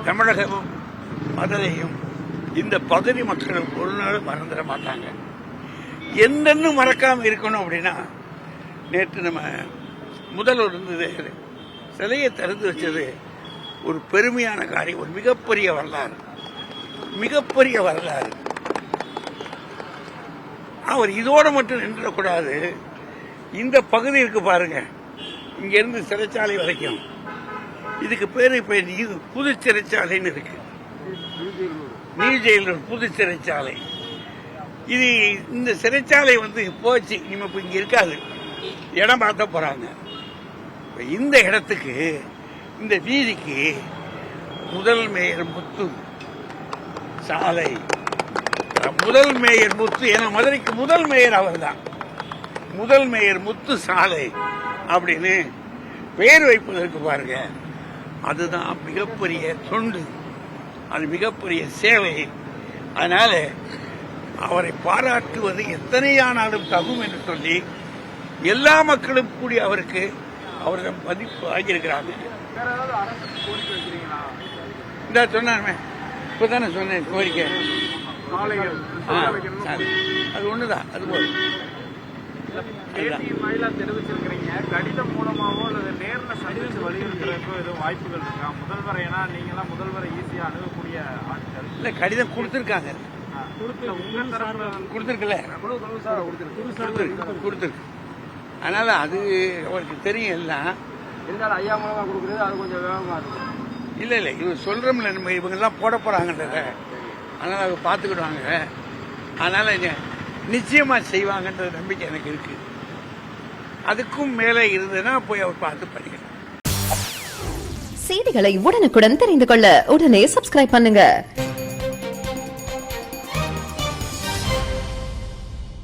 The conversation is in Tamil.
தமிழகமும் மதுரையும் இந்த பகுதி மக்கள் ஒரு நாள் மறந்துட மாட்டாங்க. என்னன்னு மறக்காம இருக்கணும் அப்படின்னா, நேற்று நம்ம முதல்வர் இருந்தது சிலையை திறந்து வச்சது ஒரு பெருமையான காரியம், ஒரு மிகப்பெரிய வரலாறு, மிகப்பெரிய வரலாறு. அவர் இதோடு மட்டும் நின்றக்கூடாது. இந்த பகுதி இருக்கு பாருங்க, இங்க இருந்து சிறைச்சாலை வரைக்கும், இதுக்கு பேரு இப்ப புது சிறைச்சாலைன்னு இருக்கு, நியூ ஜெயிலூர் புது சிறைச்சாலை. இது இந்த சிறைச்சாலை போச்சு, இனிமே இப்ப இங்க இருக்காது, இடம் பார்த்த போறாங்க. இந்த இடத்துக்கு, இந்த வீதிக்கு முதல் மேயர் முத்து சாலை, முதல் மேயர் முத்து, ஏன்னா மதுரைக்கு முதல் மேயர் அவர் தான், முதல் மேயர் முத்து சாலை அப்படின்னு பெயர் வைப்பதற்கு பாருங்க, அதுதான் மிகப்பெரிய தொண்டு, அது மிகப்பெரிய சேவை. அதனால அவரை பாராட்டுவது எத்தனையானாலும் தகும் என்று சொல்லி எல்லா மக்களும் கூடி அவருக்கு அவரிடம் மதிப்பு ஆகியிருக்கிறாங்க. இந்த சொன்னாருமே, இப்பதானே சொன்னேன் கோரிக்கை, அது ஒண்ணுதான், அது போதும். தெரிவிச்சிருக்கிறீங்க, கடிதம் மூலமாவோ அல்லது நேர்ல சந்திச்சு வலியுறுத்துறதுக்கோ எதுவும் வாய்ப்புகள் இருக்கா? முதல்வரை, ஏன்னா நீங்க எல்லாம் முதல்வரை ஈஸியா அணுகக்கூடிய ஆட்கள். இல்ல, கடிதம் கொடுத்திருக்காங்க, உங்க தரப்புல கொடுத்திருக்குல்ல, கொடுத்திருக்கு. அதனால அது அவருக்கு தெரியும் எல்லாம். இருந்தாலும் ஐயா மூலமா கொடுக்குறது அது கொஞ்சம் வேகமா இருக்கும். இல்ல இல்ல, இவங்க சொல்றோம்ல, நம்ம இவங்க எல்லாம் போட போறாங்கன்றத, அதனால அவங்க பாத்துக்கிடுவாங்க. அதனால நிச்சயமா செய்வாங்கன்ற நம்பிக்கை எனக்கு இருக்கு. அதுக்கும் மேலே இருந்ததுன்னா போய் அவர் பார்த்து படிக்கணும். செய்திகளை உடனுக்குடன் தெரிந்து கொள்ள உடனே சப்ஸ்கிரைப் பண்ணுங்க.